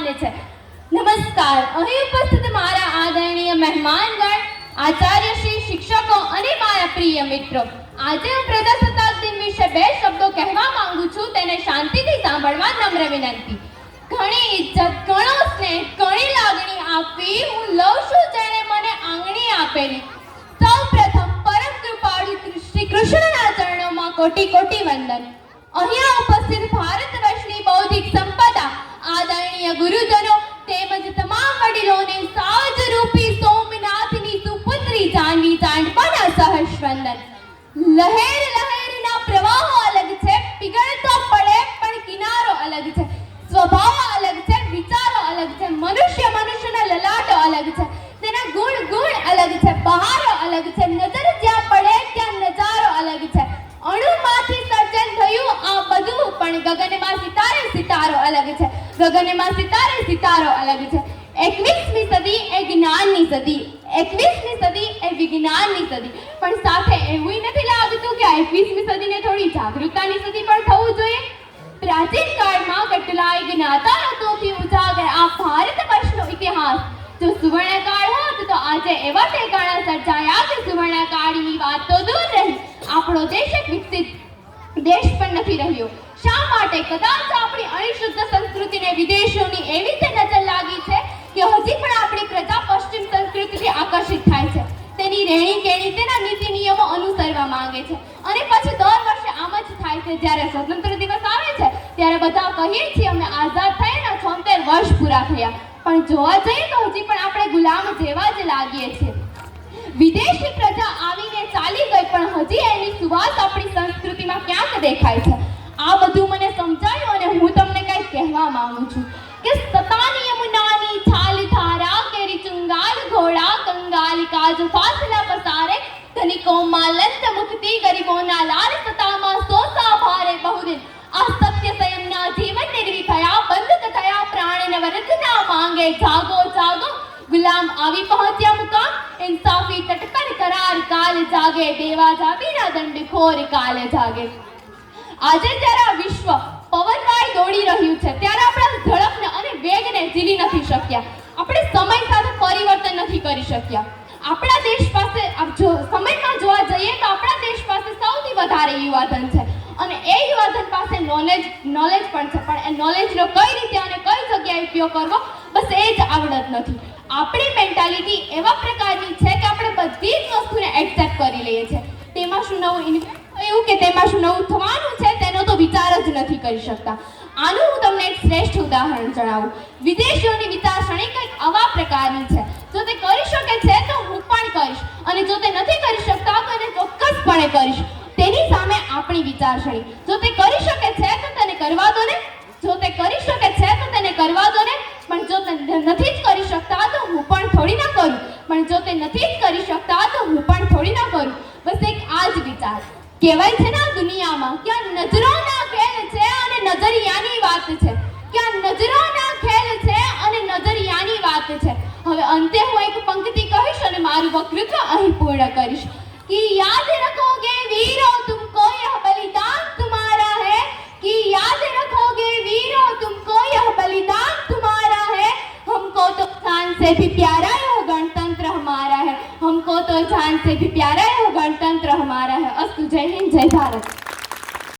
માને છે। નમસ્કાર, અહીં ઉપસ્થિત મારા આદરણીય મહેમાનગણ, આચાર્યશ્રી, શિક્ષકો અને મારા પ્રિય મિત્રો, આજે હું પ્રજાસત્તાક દિન વિશે બે શબ્દો કહેવા માંગુ છું, તેને શાંતિથી સાંભળવા નમ્ર વિનંતી। ઘણી ઇજ્જત, ઘણો સ્નેહ, ઘણી લાગણી આપવી હું લઉં છું જેણે મને આંગણી આપેલી। સૌ પ્રથમ પરમ કૃપાળુ શ્રી કૃષ્ણના ચરણોમાં કોટી કોટી વંદન। અહીંયા ઉપસ્થિત ભારત વર્ષની બૌદ્ધિક સંપદા, આદરણીય ગુરુજનો તેમજ તમામ વડીલોને સાવજરૂપી સોમનાથની સુપુત્રી જાનવી ચાંદપાના સહર્ષ વંદન। લહેર લહેરના પ્રવાહો અલગ છે, પીગળતો પડે પણ કિનારો અલગ છે, સ્વભાવ અલગ છે, વિચારો અલગ છે, મનુષ્યના લલાટો અલગ છે, તેના ગુણ અલગ છે, બહારો અલગ છે, નજર જ્યાં પડે ત્યાં નજારો અલગ છે। અણુમાંથી સર્જન થયું આ બધું, પણ ગગનમાં સિતારો અલગ છે, ગગનમાં સિતારો અલગ છે। 21મી સદી એ જ્ઞાનની સદી, 21મી સદી એ વિજ્ઞાનની સદી, પણ સાથે એવું નથી લાગતું કે 21મી સદીને થોડી જાગૃતતાની સદી પણ થવું જોઈએ। પ્રાચીન કાળમાં કેટલાય જ્ઞાતા લોકોથી ઉજાગર આ ભારત વર્ષનો ઇતિહાસ જો સુવર્ણકાળ હોત તો આજે એવા ઠેકાણા સર્જાયા કે સુવર્ણકાળની વાત તો દૂર રહી, આપણો દેશ એક વિકસિત દેશ પણ નથી રહ્યો। શા માટે? કદાચ આપણી અણિશુદ્ધ સંસ્કૃતિને વિદેશોની એવી રીતે નજર લાગી છે કે હજી પણ આપણી પ્રજા પશ્ચિમ સંસ્કૃતિથી આકર્ષિત થાય છે, તેની રહેણી કેણી, તેના નીતિ નિયમો અનુસરવા માંગે છે, અને પછી દર વર્ષે આમ જ થાય છે। જ્યારે સ્વતંત્ર દિવસ આવે છે ત્યારે બધા કહીએ છીએ અમે આઝાદ થયાના 76 વર્ષ પૂરા થયા, પણ જોવા જઈએ તો હજી પણ આપણે ગુલામ જેવા જ લાગીએ છીએ। વિદેશી પ્રજા આવીને ચાલી ગઈ, પણ હજી એની સુવાસ આપણી સંસ્કૃતિમાં ક્યાંક દેખાય છે। આ બધું મને સમજાયું અને હું તમને કંઈક કહેવા માંગુ છું કે સતાની યમુનાની છાલ ધારા કેરી ચુંગાલ ઘોડા કંગાલિકા જો ફાસલા પસારે ધનિકો માલંત મુક્તિ ગરીબોના લાલ સતામાં સોસા ભારે બહુદિન આ સત્ય સંયમના જીવન નિર્વિથયા બંધ થયા પ્રાણ નવરત્ના માંગે જાગો જાગો ગુલામ આવી પહોંચ્યા મુકામ ઇન્સાફી તટકર કરાર કાલ જાગે દેવા જાતિના દંડખોર કાલ જાગે। આજે જ્યારે આ વિશ્વ પવનવાય દોડી રહ્યું છે ત્યારે આપણે ઝડપને અને વેગને ઝીલી નથી શક્યા, આપણે સમય સાથે પરિવર્તન નથી કરી શક્યા। આપણા દેશ પાસે સમયમાં જોવા જઈએ તો આપણા દેશ પાસે સૌથી વધારે યુવાધન છે, અને એ યુવાધન પાસે નોલેજ પણ છે, પણ એ નોલેજનો કઈ રીતે અને કઈ જગ્યાએ ઉપયોગ કરવો બસ એ જ આવડત નથી। આપણી મેન્ટાલિટી એવા પ્રકારની છે કે આપણે બધી જ વસ્તુને એક્સેપ્ટ કરી લઈએ છીએ, તેમાં શું નવું એવું કે તેમાં શું નવું થવાનું છે તેનો તો વિચાર જ નથી કરી શકતા। આનું હું તમને એક શ્રેષ્ઠ ઉદાહરણ જણાવું। વિદેશીઓની વિચારસરણી કંઈક આવા પ્રકારની છે, જો તે કરી શકે છે તો હું પણ કરીશ, અને જો તે નથી કરી શકતા તો એને ચોક્કસપણે કરીશ। તેની સામે આપણી વિચારસરણી, જો તે કરી શકે છે તો તેને કરવા દો ને, જો તે કરી શકે છે તો તેને કરવા દો ને, પણ જો તે નથી જ કરી શકતા તો હું પણ થોડી ના કરું, પણ જો તે નથી જ કરી શકતા તો હું પણ થોડી ના કરું। બસ એક આ જ વિચાર। કહેવાય છે ને આ દુનિયામાં ક્યાં નજરોના ખેલ છે અને નજરિયાની વાત છે, ક્યાં નજરોના ખેલ છે અને નજરિયાની વાત છે। હવે અંતે હું એક પંક્તિ કહીશ અને મારું વક્તૃત્વ અહીં પૂર્ણ કરીશ कि याद रखोगे वीरो तुमको यह बलिदान तुम्हारा है, कि याद रखोगे वीरो तुमको यह बलिदान तुम्हारा है, हमको तो जान से भी प्यारा यह गणतंत्र हमारा है, हमको तो जान से भी प्यारा यह गणतंत्र हमारा है। अस्तु। जय हिंद, जय भारत।